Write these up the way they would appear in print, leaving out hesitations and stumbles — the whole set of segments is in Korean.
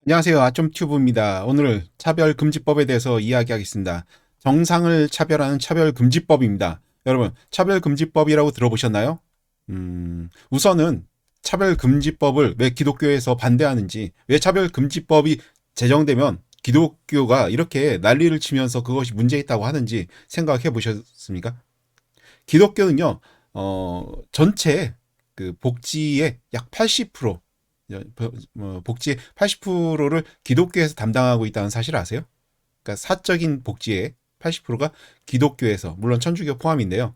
안녕하세요. 아점튜브입니다. 오늘 차별금지법에 대해서 이야기하겠습니다. 정상을 차별하는 차별금지법입니다. 여러분, 차별금지법이라고 들어보셨나요? 우선은 차별금지법을 왜 기독교에서 반대하는지, 왜 차별금지법이 제정되면 기독교가 이렇게 난리를 치면서 그것이 문제 있다고 하는지 생각해 보셨습니까? 기독교는요, 전체 그 복지의 약 80%, 복지의 80%를 기독교에서 담당하고 있다는 사실 아세요? 그러니까 사적인 복지의 80%가 기독교에서, 물론 천주교 포함인데요.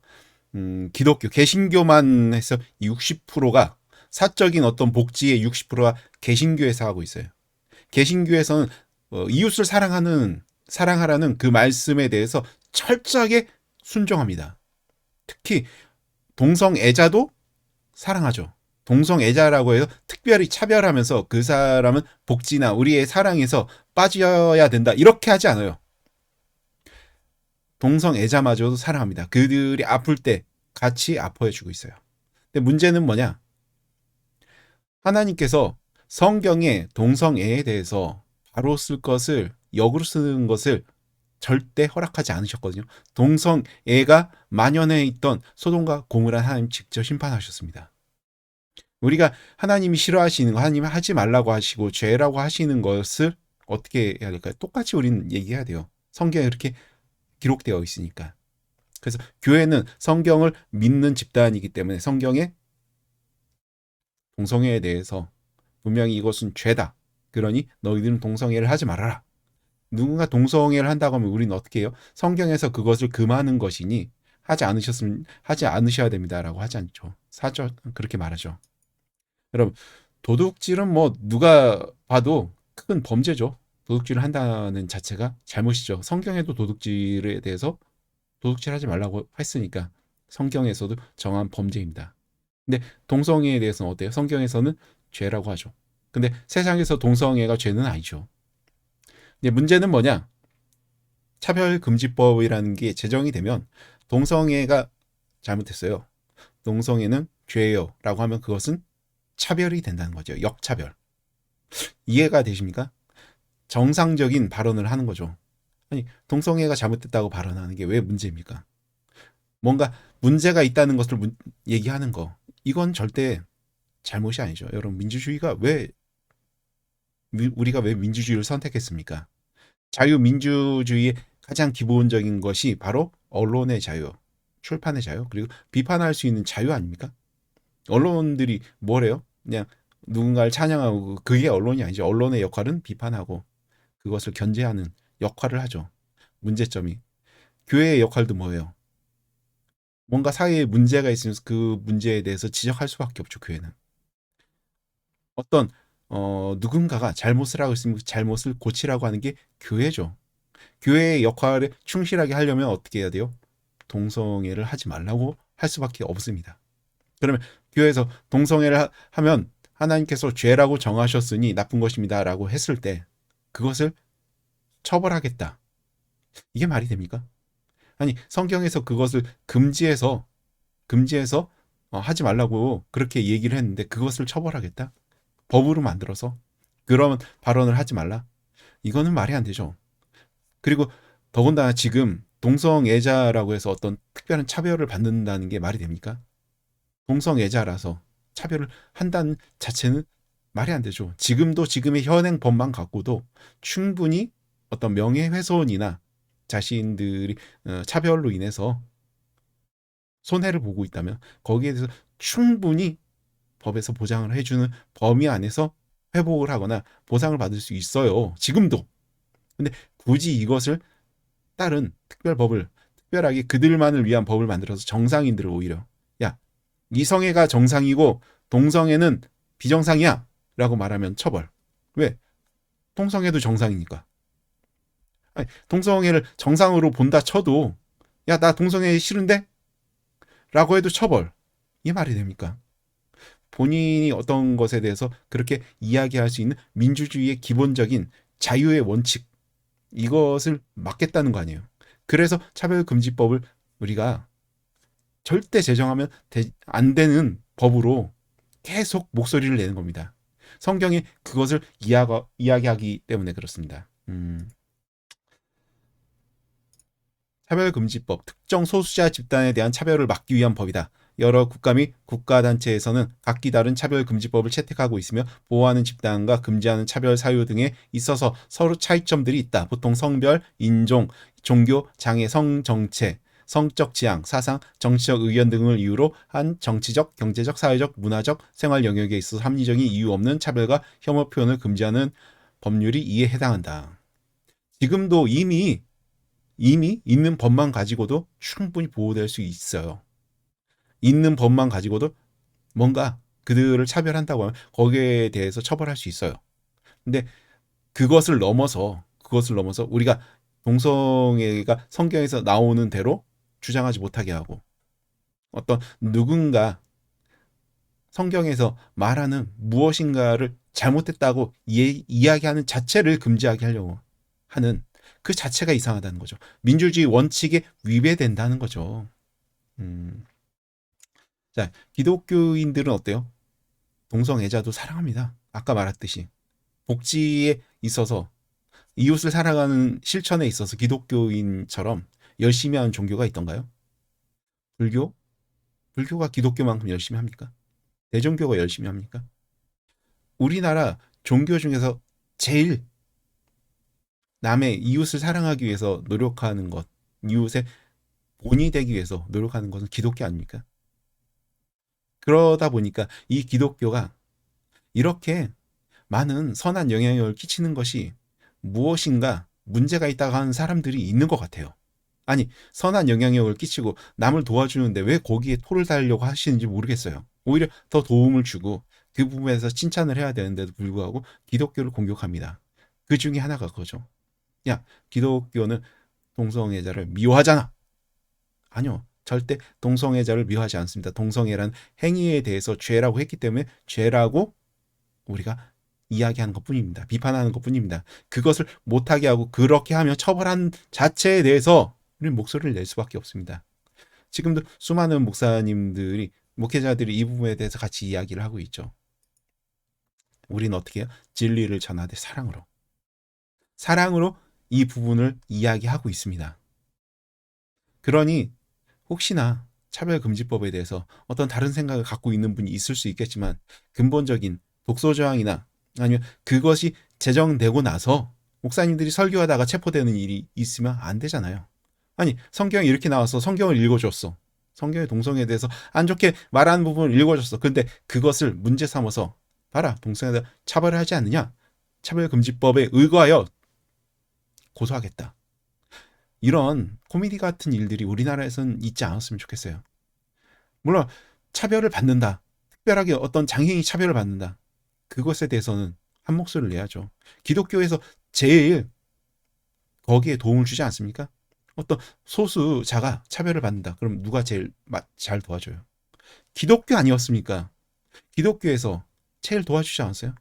기독교, 개신교만 해서 60%가 사적인 어떤 복지의 60%가 개신교에서 하고 있어요. 개신교에서는 이웃을 사랑하라는 그 말씀에 대해서 철저하게 순종합니다. 특히 동성애자도 사랑하죠. 동성애자라고 해서 특별히 차별하면서 그 사람은 복지나 우리의 사랑에서 빠져야 된다. 이렇게 하지 않아요. 동성애자마저도 사랑합니다. 그들이 아플 때 같이 아파해주고 있어요. 근데 문제는 뭐냐? 하나님께서 성경에 동성애에 대해서 바로 쓸 것을, 역으로 쓰는 것을 절대 허락하지 않으셨거든요. 동성애가 만연해 있던 소돔과 고모라 하나님 직접 심판하셨습니다. 우리가 하나님이 싫어하시는 거, 하나님이 하지 말라고 하시고 죄라고 하시는 것을 어떻게 해야 될까요? 똑같이 우리는 얘기해야 돼요. 성경에 그렇게 기록되어 있으니까. 그래서 교회는 성경을 믿는 집단이기 때문에 성경에 동성애에 대해서 분명히 이것은 죄다. 그러니 너희들은 동성애를 하지 말아라. 누군가 동성애를 한다고 하면 우리는 어떻게 해요? 성경에서 그것을 금하는 것이니 하지 않으셔야 됩니다라고 하지 않죠. 사절 그렇게 말하죠. 여러분, 도둑질은 뭐 누가 봐도 큰 범죄죠. 도둑질을 한다는 자체가 잘못이죠. 성경에도 도둑질에 대해서 도둑질하지 말라고 했으니까 성경에서도 정한 범죄입니다. 근데 동성애에 대해서는 어때요? 성경에서는 죄라고 하죠. 근데 세상에서 동성애가 죄는 아니죠. 근데 문제는 뭐냐? 차별금지법이라는 게 제정이 되면 동성애가 잘못했어요. 동성애는 죄예요. 라고 하면 그것은 차별이 된다는 거죠. 역차별. 이해가 되십니까? 정상적인 발언을 하는 거죠. 아니, 동성애가 잘못됐다고 발언하는 게 왜 문제입니까? 뭔가 문제가 있다는 것을 얘기하는 거. 이건 절대 잘못이 아니죠. 여러분, 우리가 왜 민주주의를 선택했습니까? 자유민주주의의 가장 기본적인 것이 바로 언론의 자유, 출판의 자유, 그리고 비판할 수 있는 자유 아닙니까? 언론들이 뭐래요? 그냥 누군가를 찬양하고 그게 언론이 아니죠. 언론의 역할은 비판하고 그것을 견제하는 역할을 하죠. 문제점이. 교회의 역할도 뭐예요? 뭔가 사회에 문제가 있으면 그 문제에 대해서 지적할 수밖에 없죠. 교회는. 어떤 누군가가 잘못을 하고 있으면 그 잘못을 고치라고 하는 게 교회죠. 교회의 역할에 충실하게 하려면 어떻게 해야 돼요? 동성애를 하지 말라고 할 수밖에 없습니다. 그러면 교회에서 동성애를 하면 하나님께서 죄라고 정하셨으니 나쁜 것입니다라고 했을 때 그것을 처벌하겠다. 이게 말이 됩니까? 아니, 성경에서 그것을 금지해서 하지 말라고 그렇게 얘기를 했는데 그것을 처벌하겠다? 법으로 만들어서 그런 발언을 하지 말라? 이거는 말이 안 되죠. 그리고 더군다나 지금 동성애자라고 해서 어떤 특별한 차별을 받는다는 게 말이 됩니까? 동성애자라서 차별을 한다는 자체는 말이 안 되죠. 지금의 현행 법만 갖고도 충분히 어떤 명예훼손이나 자신들이 차별로 인해서 손해를 보고 있다면 거기에 대해서 충분히 법에서 보장을 해주는 범위 안에서 회복을 하거나 보상을 받을 수 있어요. 지금도. 근데 굳이 이것을 따른 특별법을 특별하게 그들만을 위한 법을 만들어서 정상인들을 오히려 야, 이성애가 정상이고 동성애는 비정상이야 라고 말하면 처벌. 왜? 동성애도 정상이니까. 아니, 동성애를 정상으로 본다 쳐도 야, 나 동성애 싫은데? 라고 해도 처벌. 이게 말이 됩니까? 본인이 어떤 것에 대해서 그렇게 이야기할 수 있는 민주주의의 기본적인 자유의 원칙, 이것을 막겠다는 거 아니에요. 그래서 차별금지법을 우리가 절대 제정하면 안 되는 법으로 계속 목소리를 내는 겁니다. 성경이 그것을 이야기하기 때문에 그렇습니다. 차별금지법, 특정 소수자 집단에 대한 차별을 막기 위한 법이다. 여러 국가 및 국가단체에서는 각기 다른 차별금지법을 채택하고 있으며 보호하는 집단과 금지하는 차별 사유 등에 있어서 서로 차이점들이 있다. 보통 성별, 인종, 종교, 장애, 성정체, 성적 지향, 사상, 정치적 의견 등을 이유로 한 정치적, 경제적, 사회적, 문화적, 생활 영역에 있어서 합리적인 이유 없는 차별과 혐오 표현을 금지하는 법률이 이에 해당한다. 지금도 이미 있는 법만 가지고도 충분히 보호될 수 있어요. 있는 법만 가지고도 뭔가 그들을 차별한다고 하면 거기에 대해서 처벌할 수 있어요. 근데 그것을 넘어서 우리가 동성애가 성경에서 나오는 대로 주장하지 못하게 하고 어떤 누군가 성경에서 말하는 무엇인가를 잘못됐다고 이야기하는 자체를 금지하게 하려고 하는 그 자체가 이상하다는 거죠. 민주주의 원칙에 위배된다는 거죠. 자, 기독교인들은 어때요? 동성애자도 사랑합니다. 아까 말했듯이 복지에 있어서 이웃을 사랑하는 실천에 있어서 기독교인처럼 열심히 하는 종교가 있던가요? 불교? 불교가 기독교만큼 열심히 합니까? 대종교가 열심히 합니까? 우리나라 종교 중에서 제일 남의 이웃을 사랑하기 위해서 노력하는 것, 이웃의 본이 되기 위해서 노력하는 것은 기독교 아닙니까? 그러다 보니까 이 기독교가 이렇게 많은 선한 영향력을 끼치는 것이 무엇인가 문제가 있다고 하는 사람들이 있는 것 같아요. 아니, 선한 영향력을 끼치고 남을 도와주는데 왜 거기에 토를 달려고 하시는지 모르겠어요. 오히려 더 도움을 주고 그 부분에서 칭찬을 해야 되는데도 불구하고 기독교를 공격합니다. 그 중에 하나가 그거죠. 야, 기독교는 동성애자를 미워하잖아. 아니요. 절대 동성애자를 미워하지 않습니다. 동성애란 행위에 대해서 죄라고 했기 때문에 죄라고 우리가 이야기하는 것뿐입니다. 비판하는 것뿐입니다. 그것을 못하게 하고 그렇게 하며 처벌한 자체에 대해서 우리는 목소리를 낼 수밖에 없습니다. 지금도 수많은 목사님들이 목회자들이 이 부분에 대해서 같이 이야기를 하고 있죠. 우리는 어떻게 해요? 진리를 전하되 사랑으로 이 부분을 이야기하고 있습니다. 그러니 혹시나 차별금지법에 대해서 어떤 다른 생각을 갖고 있는 분이 있을 수 있겠지만 근본적인 독소조항이나 아니면 그것이 제정되고 나서 목사님들이 설교하다가 체포되는 일이 있으면 안 되잖아요. 아니, 성경에 이렇게 나와서 성경을 읽어줬어. 성경의 동성애에 대해서 안 좋게 말하는 부분을 읽어줬어. 근데 그것을 문제 삼아서 봐라, 동성애에 차별을 하지 않느냐? 차별금지법에 의거하여 고소하겠다. 이런 코미디 같은 일들이 우리나라에서는 있지 않았으면 좋겠어요. 물론 차별을 받는다. 특별하게 어떤 장애인이 차별을 받는다. 그것에 대해서는 한 목소리를 내야죠. 기독교에서 제일 거기에 도움을 주지 않습니까? 어떤 소수자가 차별을 받는다. 그럼 누가 제일 잘 도와줘요? 기독교 아니었습니까? 기독교에서 제일 도와주지 않았어요?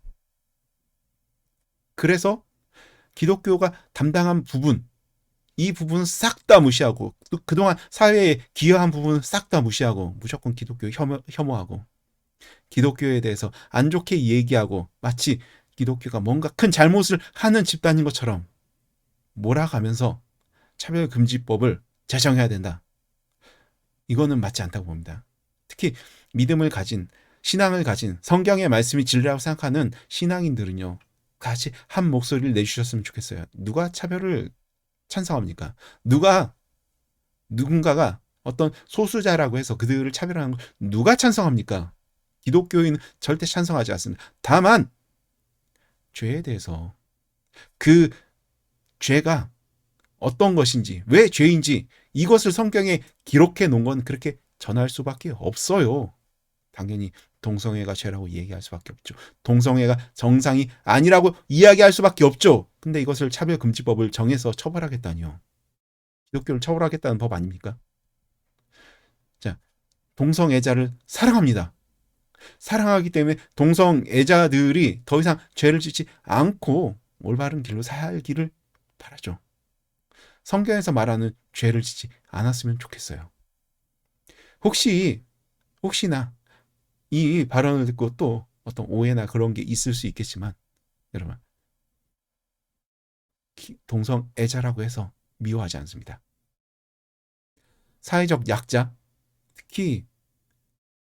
그래서 기독교가 담당한 부분, 이 부분은 싹 다 무시하고 그동안 사회에 기여한 부분은 싹 다 무시하고 무조건 기독교 혐오하고 기독교에 대해서 안 좋게 얘기하고 마치 기독교가 뭔가 큰 잘못을 하는 집단인 것처럼 몰아가면서 차별금지법을 제정해야 된다. 이거는 맞지 않다고 봅니다. 특히 믿음을 가진 신앙을 가진 성경의 말씀이 진리라고 생각하는 신앙인들은요. 같이 한 목소리를 내주셨으면 좋겠어요. 누가 차별을 찬성합니까? 누군가가 어떤 소수자라고 해서 그들을 차별하는 걸 누가 찬성합니까? 기독교인은 절대 찬성하지 않습니다. 다만 죄에 대해서 그 죄가 어떤 것인지, 왜 죄인지 이것을 성경에 기록해 놓은 건 그렇게 전할 수밖에 없어요. 당연히 동성애가 죄라고 얘기할 수밖에 없죠. 동성애가 정상이 아니라고 이야기할 수밖에 없죠. 근데 이것을 차별금지법을 정해서 처벌하겠다니요. 기독교를 처벌하겠다는 법 아닙니까? 자, 동성애자를 사랑합니다. 사랑하기 때문에 동성애자들이 더 이상 죄를 짓지 않고 올바른 길로 살기를 바라죠. 성경에서 말하는 죄를 짓지 않았으면 좋겠어요. 혹시나 이 발언을 듣고 또 어떤 오해나 그런 게 있을 수 있겠지만 여러분 동성애자라고 해서 미워하지 않습니다. 사회적 약자, 특히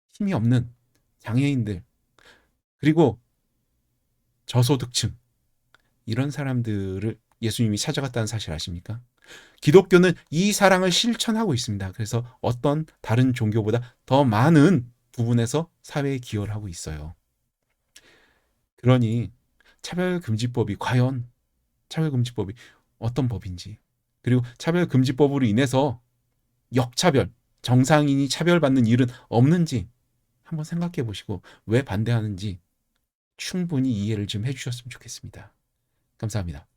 힘이 없는 장애인들, 그리고 저소득층, 이런 사람들을 예수님이 찾아갔다는 사실 아십니까? 기독교는 이 사랑을 실천하고 있습니다. 그래서 어떤 다른 종교보다 더 많은 부분에서 사회에 기여를 하고 있어요. 그러니 차별금지법이 과연 차별금지법이 어떤 법인지, 그리고 차별금지법으로 인해서 역차별, 정상인이 차별받는 일은 없는지 한번 생각해 보시고 왜 반대하는지 충분히 이해를 좀 해주셨으면 좋겠습니다. 감사합니다.